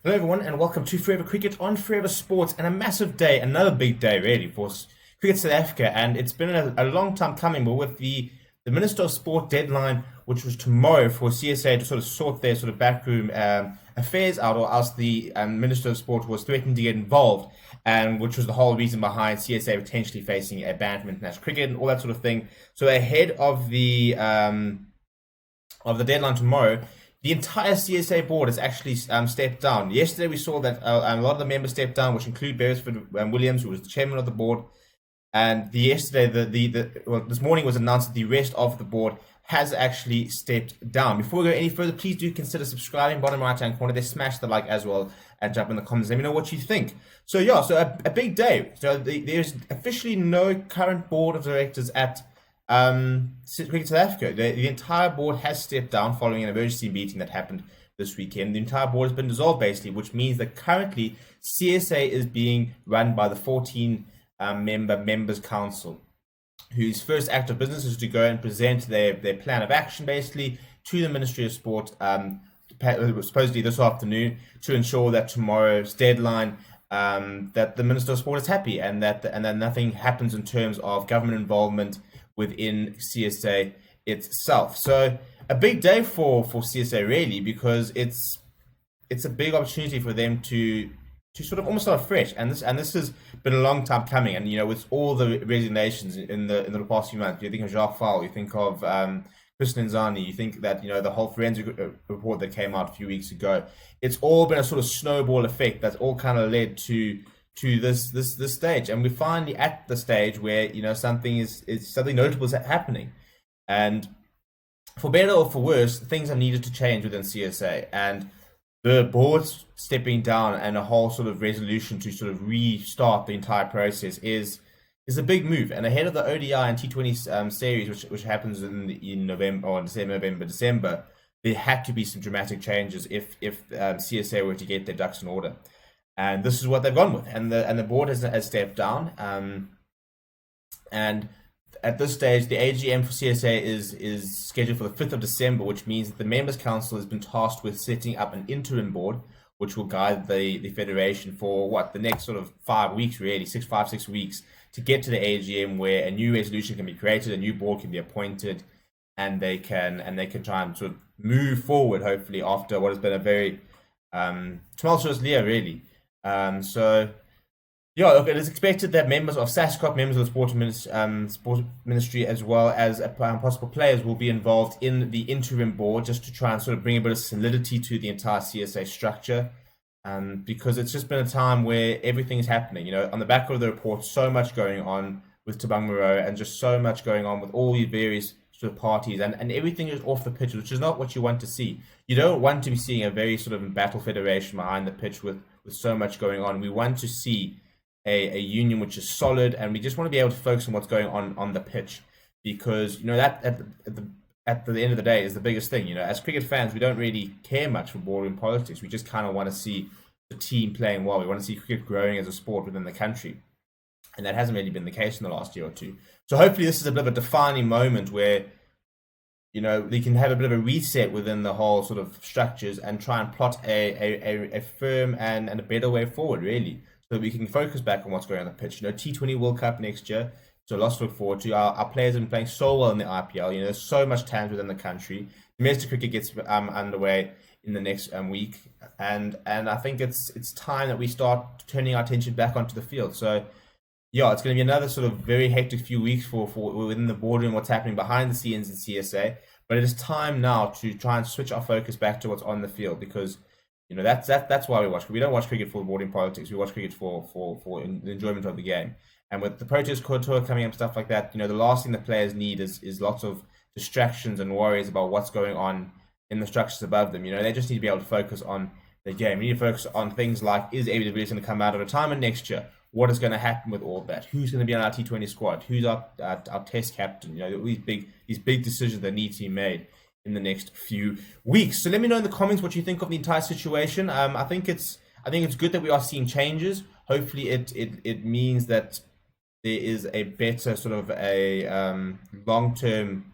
Hello, everyone, and welcome to Forever Cricket on Forever Sports, and a massive day, another big day, really, for Cricket South Africa. And it's been a long time coming, but with the Minister of Sport deadline, which was tomorrow for CSA to sort of sort their sort of backroom affairs out, or else the Minister of Sport was threatening to get involved, and which was the whole reason behind CSA potentially facing a ban from international cricket and all that sort of thing. So ahead of the deadline tomorrow, the entire CSA board has actually stepped down. Yesterday, we saw that a lot of the members stepped down, which include Beresford Williams, who was the chairman of the board. And yesterday, this morning was announced that the rest of the board has actually stepped down. Before we go any further, please do consider subscribing. Bottom right hand corner there, smash the like as well, and jump in the comments. Let me know what you think. So yeah, so a big day. So there's officially no current board of directors at Cricket South Africa. The entire board has stepped down following an emergency meeting that happened this weekend. The entire board has been dissolved, basically, which means that currently CSA is being run by the 14 members council, whose first act of business is to go and present their plan of action, basically, to the Ministry of Sport, supposedly this afternoon, to ensure that tomorrow's deadline, that the Minister of Sport is happy, and that nothing happens in terms of government involvement within CSA itself. So a big day for CSA, really, because it's a big opportunity for them to sort of almost start fresh, and this has been a long time coming. And with all the resignations in the past few months, you think of Jacques Faul, you think of Chris Nzani, you think that the whole forensic report that came out a few weeks ago. It's all been a sort of snowball effect that's all kind of led to this stage, and we're finally at the stage where something notable is happening, and for better or for worse, things are needed to change within CSA, and the board's stepping down and a whole sort of resolution to sort of restart the entire process is a big move. And ahead of the ODI and T20 series, which happens in November or December, there had to be some dramatic changes if CSA were to get their ducks in order. And this is what they've gone with, and the board has stepped down. And at this stage, the AGM for CSA is scheduled for the 5th of December, which means that the members' council has been tasked with setting up an interim board, which will guide the federation for the next sort of 5 weeks, really, 6 weeks, to get to the AGM, where a new resolution can be created, a new board can be appointed, and they can try and sort of move forward, hopefully, after what has been a very tumultuous year, really. So yeah, look, it is expected that members of SASCOP, members of the Sport Ministry, as well as possible players, will be involved in the interim board, just to try and sort of bring a bit of solidity to the entire CSA structure. Because it's just been a time where everything is happening. On the back of the report, so much going on with Tabang Moreau, and just so much going on with all the various sort of parties, and everything is off the pitch, which is not what you want to see. You don't want to be seeing a very sort of embattled federation behind the pitch with so much going on. We want to see a union which is solid, and we just want to be able to focus on what's going on the pitch, because that at the end of the day is the biggest thing. As cricket fans, we don't really care much for boardroom politics. We just kind of want to see the team playing well. We want to see cricket growing as a sport within the country, and that hasn't really been the case in the last year or two. So hopefully this is a bit of a defining moment where we can have a bit of a reset within the whole sort of structures, and try and plot a firm and a better way forward, really, so that we can focus back on what's going on the pitch. T20 World Cup next year, so lots to look forward to. Our players have been playing so well in the IPL. There's so much talent within the country. Domestic cricket gets underway in the next week, and I think it's time that we start turning our attention back onto the field. So yeah, it's going to be another sort of very hectic few weeks for within the boardroom, what's happening behind the scenes in CSA. But it is time now to try and switch our focus back to what's on the field, because that's why we watch. We don't watch cricket for boardroom politics. We watch cricket for the enjoyment of the game. And with the Protest Tour coming up, stuff like that, the last thing the players need is lots of distractions and worries about what's going on in the structures above them. They just need to be able to focus on the game. We need to focus on things like, is AWS going to come out of retirement next year? What is going to happen with all that? Who's going to be on our T20 squad? Who's our test captain? These big decisions that need to be made in the next few weeks. So let me know in the comments what you think of the entire situation. I think it's good that we are seeing changes. Hopefully it means that there is a better sort of a long-term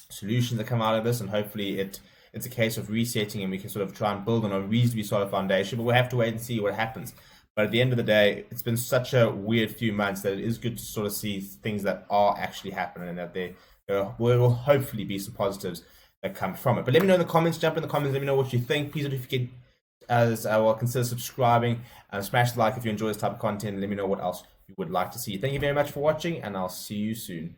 solution that come out of this, and hopefully it it's a case of resetting, and we can sort of try and build on a reasonably solid foundation. But we'll have to wait and see what happens. But at the end of the day, it's been such a weird few months that it is good to sort of see things that are actually happening, and that there will hopefully be some positives that come from it. But let me know in the comments. Jump in the comments. Let me know what you think. Please don't forget, as well, consider subscribing and smash the like if you enjoy this type of content. Let me know what else you would like to see. Thank you very much for watching, and I'll see you soon.